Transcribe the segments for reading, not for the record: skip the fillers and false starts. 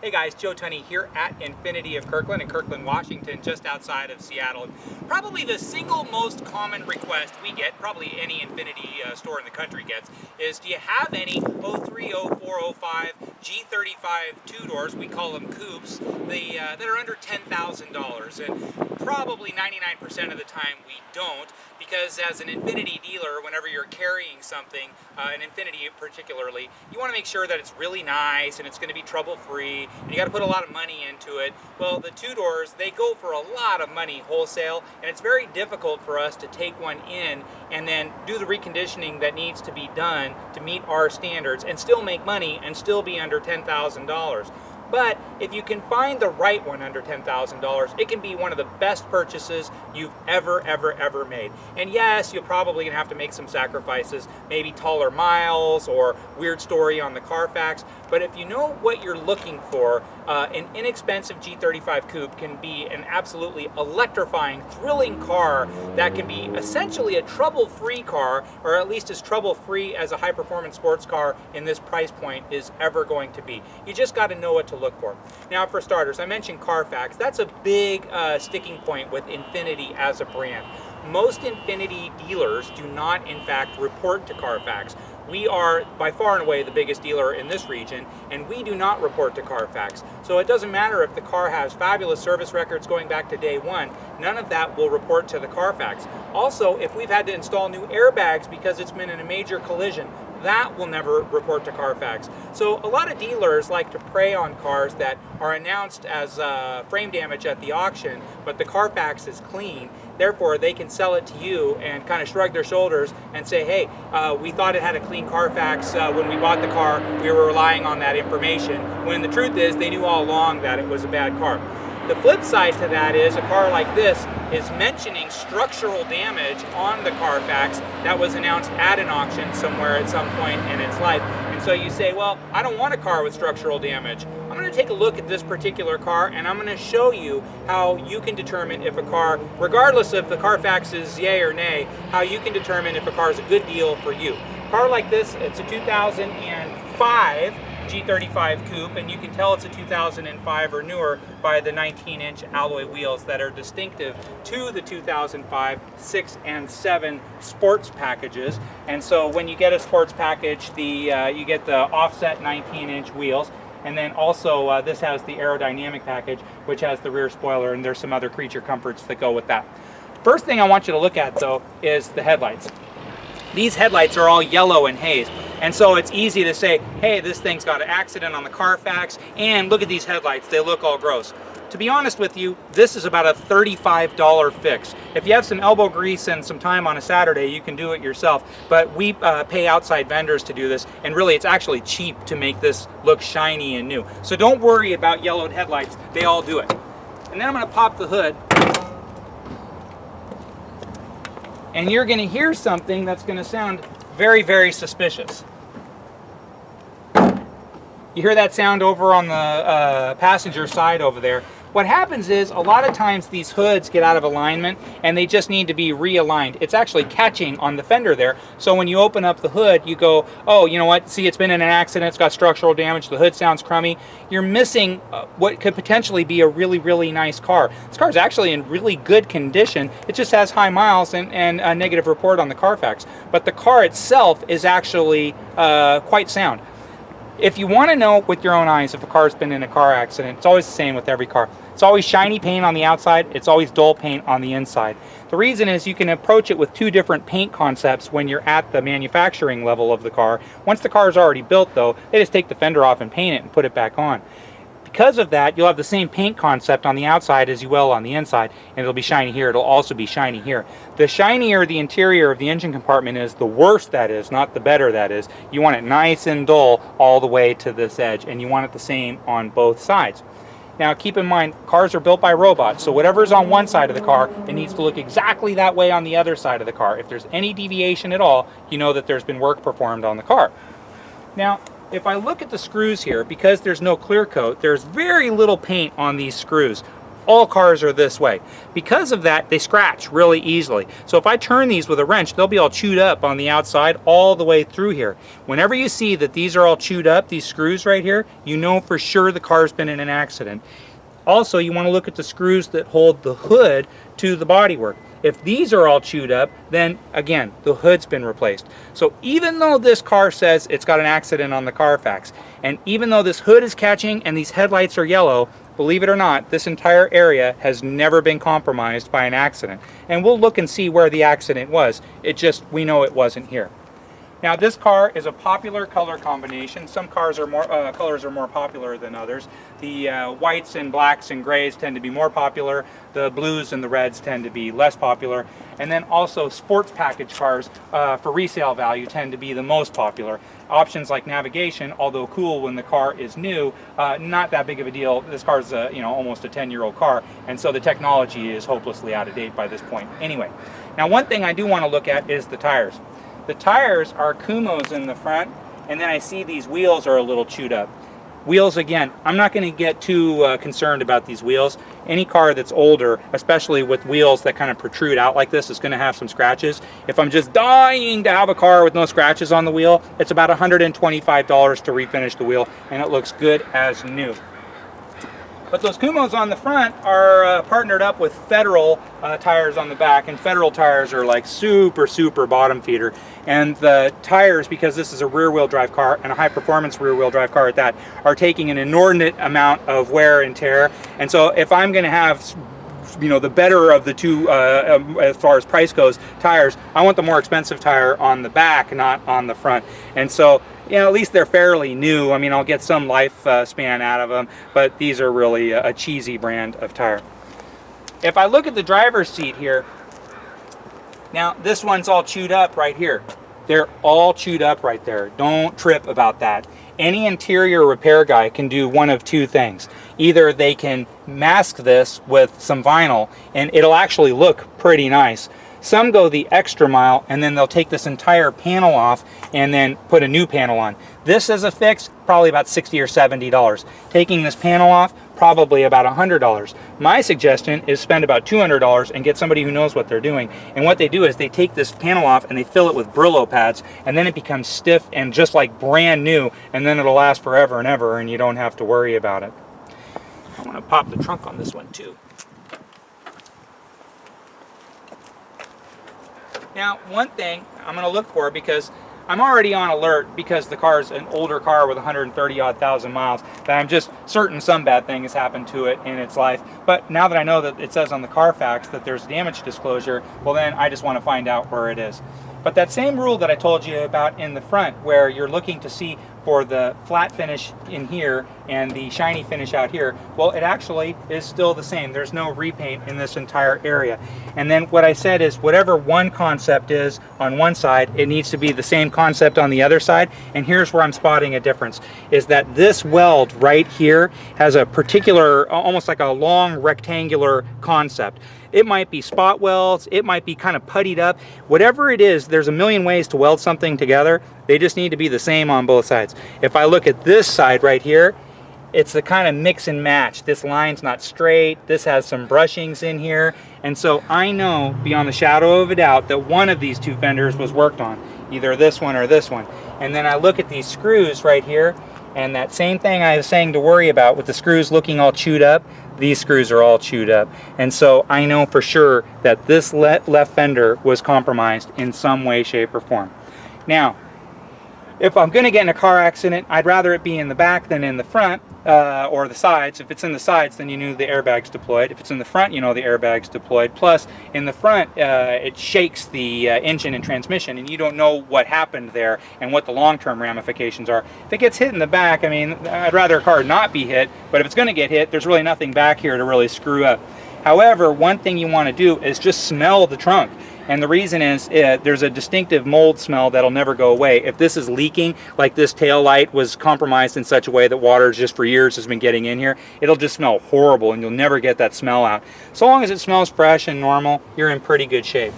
Hey guys, Joe Tunney here at Infiniti of Kirkland in Kirkland, Washington, just outside of Seattle. Probably the single most common request we get, probably any Infiniti store in the country gets, is do you have any 03, 04, 05 G35 two-doors, we call them coupes, that are under $10,000? And probably 99% of the time we don't, because as an Infiniti dealer, whenever you're carrying something, an Infiniti particularly, you want to make sure that it's really nice and it's going to be trouble-free, and you got to put a lot of money into it. Well, the two doors, they go for a lot of money wholesale, and it's very difficult for us to take one in and then do the reconditioning that needs to be done to meet our standards and still make money and still be under $10,000. But if you can find the right one under $10,000, it can be one of the best purchases you've ever made. And yes, you're probably gonna have to make some sacrifices, maybe taller miles or weird story on the Carfax. But if you know what you're looking for, an inexpensive G35 coupe can be an absolutely electrifying, thrilling car that can be essentially a trouble-free car, or at least as trouble-free as a high-performance sports car in this price point is ever going to be. You just got to know what to look for. Now, for starters, I mentioned Carfax. That's a big sticking point with Infiniti as a brand. Most Infiniti dealers do not, in fact, report to Carfax. We are by far and away the biggest dealer in this region, and we do not report to Carfax. So it doesn't matter if the car has fabulous service records going back to day one, none of that will report to the Carfax. Also, if we've had to install new airbags because it's been in a major collision, that will never report to Carfax. So a lot of dealers like to prey on cars that are announced as frame damage at the auction, but the Carfax is clean. Therefore, they can sell it to you and kind of shrug their shoulders and say, hey, we thought it had a clean Carfax when we bought the car. We were relying on that information, when the truth is they knew all along that it was a bad car. The flip side to that is a car like this is mentioning structural damage on the Carfax that was announced at an auction somewhere at some point in its life. And so you say, well, I don't want a car with structural damage. I'm going to take a look at this particular car and I'm going to show you how you can determine if a car, regardless of the Carfax's yay or nay, how you can determine if a car is a good deal for you. A car like this, it's a 2005 G35 coupe, and you can tell it's a 2005 or newer by the 19-inch alloy wheels that are distinctive to the 2005 6 and 7 sports packages. And so when you get a sports package, you get the offset 19-inch wheels, and then also this has the aerodynamic package, which has the rear spoiler, and there's some other creature comforts that go with that. First thing I want you to look at, though, is the headlights. These headlights are all yellow and haze. And so it's easy to say, hey, this thing's got an accident on the Carfax, and look at these headlights, they look all gross. To be honest with you, this is about a $35 fix. If you have some elbow grease and some time on a Saturday, you can do it yourself. But we pay outside vendors to do this, and really it's actually cheap to make this look shiny and new. So don't worry about yellowed headlights, they all do it. And then I'm gonna pop the hood, and you're gonna hear something that's gonna sound very suspicious. You hear that sound over on the passenger side over there. What happens is a lot of times these hoods get out of alignment and they just need to be realigned. It's actually catching on the fender there. So when you open up the hood, you go, oh, you know what? See, it's been in an accident. It's got structural damage. The hood sounds crummy. You're missing what could potentially be a really nice car. This car is actually in really good condition. It just has high miles and a negative report on the Carfax. But the car itself is actually quite sound. If you want to know with your own eyes if a car's been in a car accident, it's always the same with every car. It's always shiny paint on the outside, it's always dull paint on the inside. The reason is you can approach it with two different paint concepts when you're at the manufacturing level of the car. Once the car is already built though, they just take the fender off and paint it and put it back on. Because of that, you'll have the same paint concept on the outside as you will on the inside, and it'll be shiny here, it'll also be shiny here. The shinier the interior of the engine compartment is, the worse that is, not the better that is. You want it nice and dull all the way to this edge, and you want it the same on both sides. Now keep in mind, cars are built by robots, so whatever's on one side of the car, it needs to look exactly that way on the other side of the car. If there's any deviation at all, you know that there's been work performed on the car. Now, if I look at the screws here, because there's no clear coat, there's very little paint on these screws. all cars are this way. Because of that, they scratch really easily. So if I turn these with a wrench, they'll be all chewed up on the outside all the way through here. Whenever you see that these are all chewed up, these screws right here, you know for sure the car's been in an accident. Also, you want to look at the screws that hold the hood to the bodywork. If these are all chewed up, then again, the hood's been replaced. So even though this car says it's got an accident on the Carfax, and even though this hood is catching and these headlights are yellow, believe it or not, this entire area has never been compromised by an accident. And we'll look and see where the accident was. We know it wasn't here. Now this car is a popular color combination. Some cars are colors are more popular than others. The whites and blacks and grays tend to be more popular. The blues and the reds tend to be less popular. And then also sports package cars for resale value tend to be the most popular. Options like navigation, although cool when the car is new, not that big of a deal. This car is almost a 10-year-old car, and so the technology is hopelessly out of date by this point. Anyway, now one thing I do want to look at is the tires. The tires are Kumos in the front, and then I see these wheels are a little chewed up. Wheels, again, I'm not going to get too concerned about these wheels. Any car that's older, especially with wheels that kind of protrude out like this, is going to have some scratches. If I'm just dying to have a car with no scratches on the wheel, it's about $125 to refinish the wheel, and it looks good as new. But those Kumos on the front are partnered up with Federal tires on the back, and Federal tires are like super bottom feeder. And the tires, because this is a rear-wheel drive car, and a high-performance rear-wheel drive car at that, are taking an inordinate amount of wear and tear. And so if I'm going to have the better of the two as far as price goes, tires, I want the more expensive tire on the back, not on the front. And so at least they're fairly new. I mean, I'll get some life span out of them, but these are really a cheesy brand of tire. If I look at the driver's seat here, now this one's all chewed up right here. They're all chewed up right there. Don't trip about that. Any interior repair guy can do one of two things. Either they can mask this with some vinyl and it'll actually look pretty nice. Some go the extra mile and then they'll take this entire panel off and then put a new panel on. This as a fix, probably about $60 or $70. Taking this panel off, probably about $100. My suggestion is spend about $200 and get somebody who knows what they're doing. And what they do is they take this panel off and they fill it with Brillo pads, and then it becomes stiff and just like brand new, and then it'll last forever and ever and you don't have to worry about it. I want to pop the trunk on this one too. Now, one thing I'm going to look for, because I'm already on alert because the car's an older car with 130-odd thousand miles, that I'm just certain some bad thing has happened to it in its life. But now that I know that it says on the Carfax that there's damage disclosure, well then I just want to find out where it is. But that same rule that I told you about in the front, where you're looking to see for the flat finish in here and the shiny finish out here, well, it actually is still the same. There's no repaint in this entire area. And then what I said is whatever one concept is on one side, it needs to be the same concept on the other side. And here's where I'm spotting a difference, is that this weld right here has a particular, almost like a long rectangular concept. It might be spot welds, it might be kind of puttied up. Whatever it is, there's a million ways to weld something together. They just need to be the same on both sides. If I look at this side right here, it's the kind of mix and match. This line's not straight, this has some brushings in here, and so I know beyond the shadow of a doubt that one of these two fenders was worked on, either this one or this one. And then I look at these screws right here, and that same thing I was saying to worry about with the screws looking all chewed up, these screws are all chewed up. And so I know for sure that this left fender was compromised in some way, shape, or form. Now, if I'm going to get in a car accident, I'd rather it be in the back than in the front or the sides. If it's in the sides, then you know the airbag's deployed. If it's in the front, you know the airbag's deployed. Plus, in the front, it shakes the engine and transmission, and you don't know what happened there and what the long-term ramifications are. If it gets hit in the back, I mean, I'd rather a car not be hit, but if it's going to get hit, there's really nothing back here to really screw up. However, one thing you want to do is just smell the trunk. And the reason is there's a distinctive mold smell that'll never go away. If this is leaking, like this tail light was compromised in such a way that water just for years has been getting in here, it'll just smell horrible and you'll never get that smell out. So long as it smells fresh and normal, you're in pretty good shape.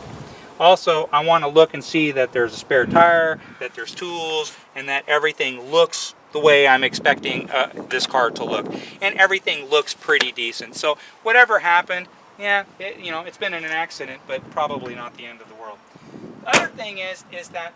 Also, I want to look and see that there's a spare tire, that there's tools, and that everything looks the way I'm expecting this car to look. And everything looks pretty decent. So whatever happened, yeah, it's been in an accident, but probably not the end of the world. The other thing is that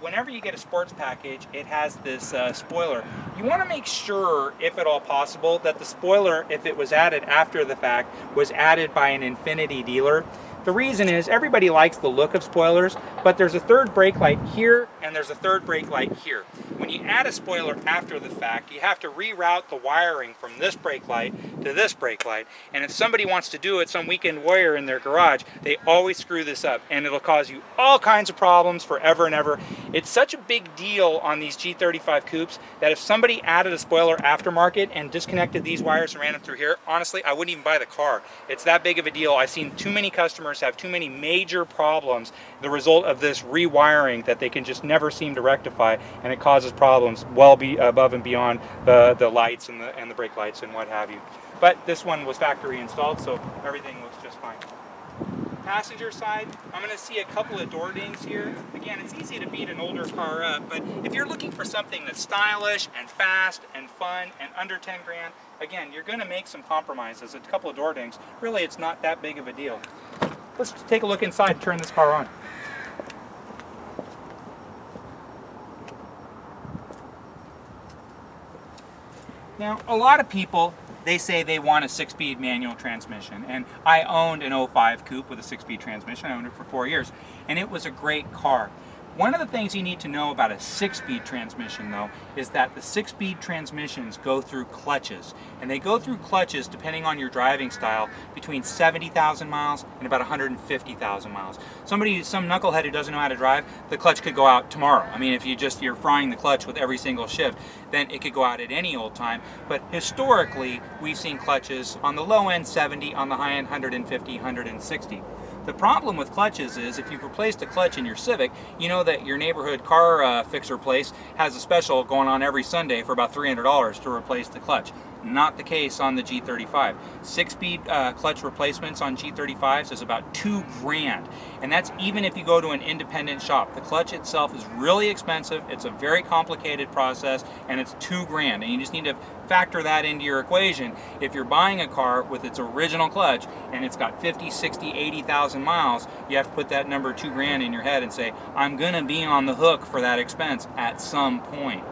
whenever you get a sports package, it has this spoiler. You want to make sure, if at all possible, that the spoiler, if it was added after the fact, was added by an Infiniti dealer. The reason is everybody likes the look of spoilers, but there's a third brake light here and there's a third brake light here. When you add a spoiler after the fact, you have to reroute the wiring from this brake light to this brake light. And if somebody wants to do it, some weekend warrior in their garage, they always screw this up and it'll cause you all kinds of problems forever and ever. It's such a big deal on these G35 coupes that if somebody added a spoiler aftermarket and disconnected these wires and ran them through here, honestly, I wouldn't even buy the car. It's that big of a deal. I've seen too many customers have too many major problems, the result of this rewiring that they can just never seem to rectify, and it causes problems well above and beyond the lights and the brake lights and what have you. But this one was factory installed, so everything looks just fine. Passenger side, I'm going to see a couple of door dings here. Again, it's easy to beat an older car up, but if you're looking for something that's stylish and fast and fun and under 10 grand, again, you're going to make some compromises. A couple of door dings, really it's not that big of a deal. Let's take a look inside and turn this car on. Now, a lot of people, they say they want a 6-speed manual transmission, and I owned an 05 coupe with a 6-speed transmission. I owned it for 4 years, and it was a great car. One of the things you need to know about a 6-speed transmission, though, is that the 6-speed transmissions go through clutches. And they go through clutches, depending on your driving style, between 70,000 miles and about 150,000 miles. Some knucklehead who doesn't know how to drive, the clutch could go out tomorrow. I mean, if you're frying the clutch with every single shift, then it could go out at any old time. But historically, we've seen clutches on the low end 70, on the high end 150, 160. The problem with clutches is if you've replaced a clutch in your Civic, you know that your neighborhood car fixer place has a special going on every Sunday for about $300 to replace the clutch. Not the case on the G35. 6-speed clutch replacements on G35s is about $2 grand, and that's even if you go to an independent shop. The clutch itself is really expensive, it's a very complicated process, and it's $2 grand, and you just need to factor that into your equation. If you're buying a car with its original clutch and it's got 50, 60, 80,000 miles, you have to put that number $2 grand in your head and say, I'm gonna be on the hook for that expense at some point.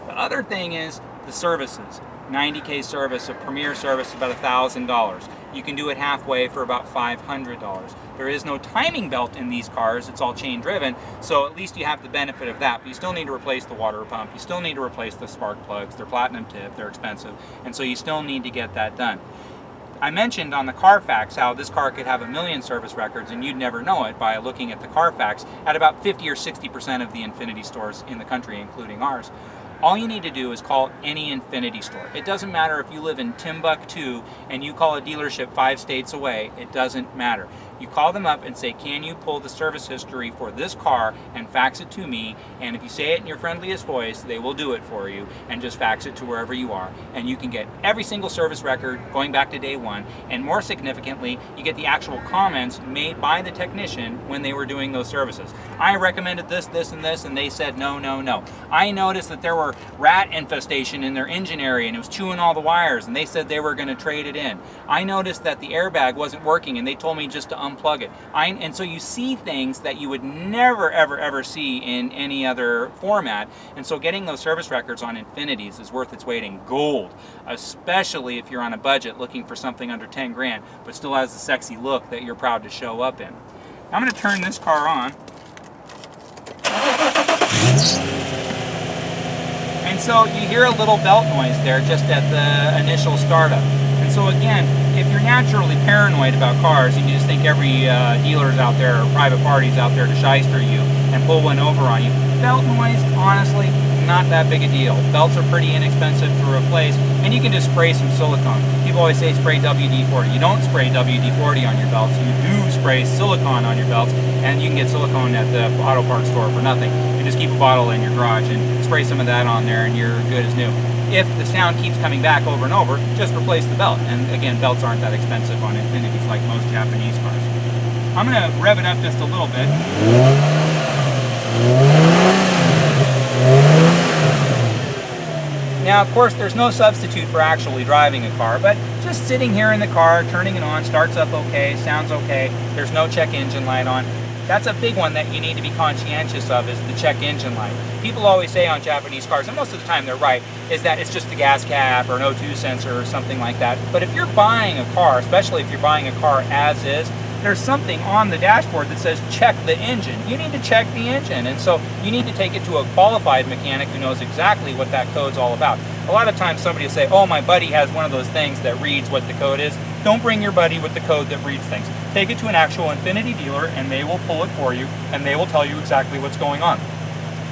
The other thing is the services. 90K service, a premier service is about $1,000. You can do it halfway for about $500. There is no timing belt in these cars, it's all chain driven, so at least you have the benefit of that, but you still need to replace the water pump, you still need to replace the spark plugs, they're platinum tip, they're expensive, and so you still need to get that done. I mentioned on the Carfax how this car could have 1 million service records and you'd never know it by looking at the Carfax at about 50 or 60% of the Infiniti stores in the country, including ours. All you need to do is call any Infiniti store. It doesn't matter if you live in Timbuktu and you call a dealership 5 states away, it doesn't matter. You call them up and say, can you pull the service history for this car and fax it to me? And if you say it in your friendliest voice, they will do it for you and just fax it to wherever you are. And you can get every single service record going back to day one. And more significantly, you get the actual comments made by the technician when they were doing those services. I recommended this, this, and this, and they said no, no, no. I noticed that there were rat infestation in their engine area and it was chewing all the wires, and they said they were going to trade it in. I noticed that the airbag wasn't working and they told me just to unplug it. And so you see things that you would never ever ever see in any other format, and so getting those service records on Infinitis is worth its weight in gold, especially if you're on a budget looking for something under 10 grand but still has the sexy look that you're proud to show up in. I'm going to turn this car on. And so you hear a little belt noise there just at the initial startup. And so again, if you're naturally paranoid about cars and you just think every dealer's out there or private party's out there to shyster you and pull one over on you, belt noise, honestly, not that big a deal. Belts are pretty inexpensive to replace, and you can just spray some silicone. People always say spray WD-40. You don't spray WD-40 on your belts, you do spray silicone on your belts, and you can get silicone at the auto parts store for nothing. You just keep a bottle in your garage and spray some of that on there and you're good as new. If the sound keeps coming back over and over, just replace the belt. And again, belts aren't that expensive on Infinitis like most Japanese cars. I'm going to rev it up just a little bit. Now, of course, there's no substitute for actually driving a car, but just sitting here in the car, turning it on, starts up okay, sounds okay, there's no check engine light on. That's a big one that you need to be conscientious of, is the check engine light. People always say on Japanese cars, and most of the time they're right, is that it's just the gas cap or an O2 sensor or something like that. But if you're buying a car, especially if you're buying a car as is, there's something on the dashboard that says check the engine. You need to check the engine, and so you need to take it to a qualified mechanic who knows exactly what that code's all about. A lot of times somebody will say, oh, my buddy has one of those things that reads what the code is. Don't bring your buddy with the code that reads things. Take it to an actual Infiniti dealer and they will pull it for you and they will tell you exactly what's going on.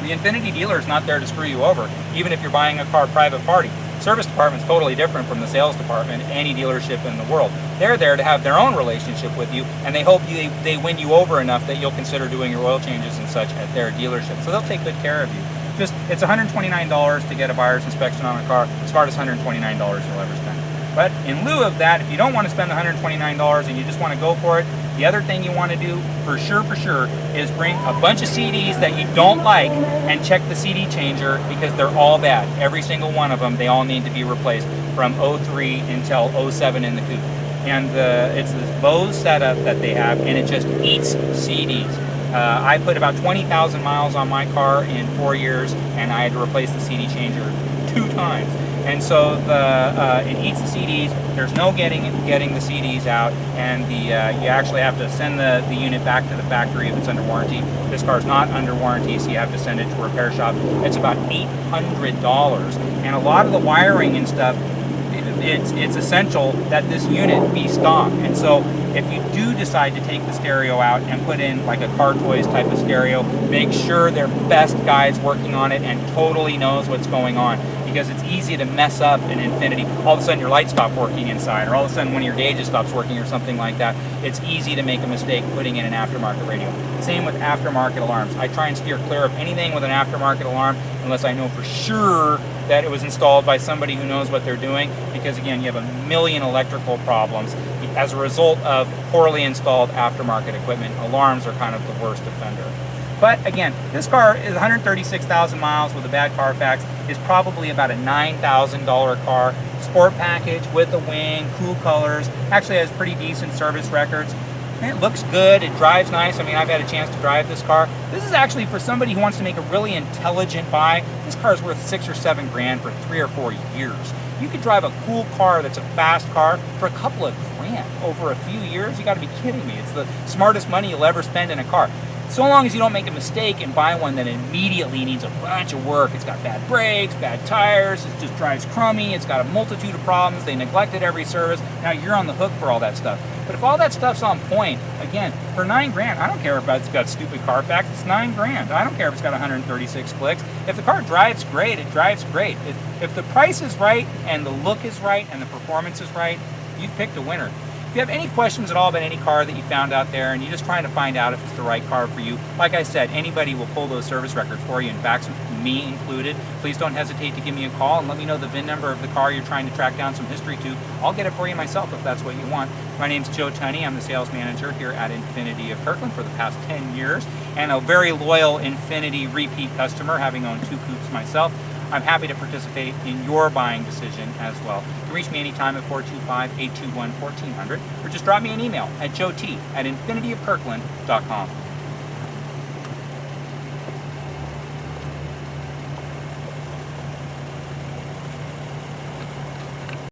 The Infiniti dealer is not there to screw you over, even if you're buying a car private party. Service department is totally different from the sales department, any dealership in the world. They're there to have their own relationship with you, and they hope they win you over enough that you'll consider doing your oil changes and such at their dealership. So they'll take good care of you. Just, it's $129 to get a buyer's inspection on a car, smartest $129 you'll ever spend. But in lieu of that, if you don't want to spend the $129 and you just want to go for it, the other thing you want to do for sure is bring a bunch of CDs that you don't like and check the CD changer, because they're all bad. Every single one of them, they all need to be replaced from 03 until 07 in the coupe. And it's this Bose setup that they have, and it just eats CDs. I put about 20,000 miles on my car in 4 years, and I had to replace the CD changer 2 times. And so it eats the CDs. There's no getting the CDs out, and you actually have to send the unit back to the factory if it's under warranty. This car's not under warranty, so you have to send it to a repair shop. It's about $800, and a lot of the wiring and stuff, it's essential that this unit be stock. And so if you do decide to take the stereo out and put in like a Car Toys type of stereo, make sure their best guy's working on it and totally knows what's going on, because it's easy to mess up an Infiniti. All of a sudden your lights stop working inside, or all of a sudden one of your gauges stops working or something like that. It's easy to make a mistake putting in an aftermarket radio. Same with aftermarket alarms. I try and steer clear of anything with an aftermarket alarm unless I know for sure that it was installed by somebody who knows what they're doing, because again, you have a million electrical problems as a result of poorly installed aftermarket equipment. Alarms are kind of the worst offender. But again, this car is 136,000 miles with a bad Carfax. Is probably about a $9,000 car. Sport package with a wing, cool colors, actually has pretty decent service records. And it looks good, it drives nice. I mean, I've had a chance to drive this car. This is actually for somebody who wants to make a really intelligent buy. This car is worth 6 or 7 grand for 3 or 4 years. You could drive a cool car that's a fast car for a couple of grand over a few years. You gotta be kidding me. It's the smartest money you'll ever spend in a car. So long as you don't make a mistake and buy one that immediately needs a bunch of work. It's got bad brakes, bad tires, it just drives crummy, it's got a multitude of problems, they neglected every service, now you're on the hook for all that stuff. But if all that stuff's on point, again, for 9 grand, I don't care if it's got stupid Carfax, it's 9 grand. I don't care if it's got 136 clicks. If the car drives great, it drives great. If the price is right and the look is right and the performance is right, you've picked a winner. If you have any questions at all about any car that you found out there and you're just trying to find out if it's the right car for you, like I said, anybody will pull those service records for you, in fact, me included. Please don't hesitate to give me a call and let me know the VIN number of the car you're trying to track down some history to. I'll get it for you myself if that's what you want. My name's Joe Tunney. I'm the sales manager here at Infiniti of Kirkland for the past 10 years, and a very loyal Infiniti repeat customer, having owned 2 coupes myself. I'm happy to participate in your buying decision as well. You can reach me anytime at 425-821-1400, or just drop me an email at joet@infinitiofkirkland.com.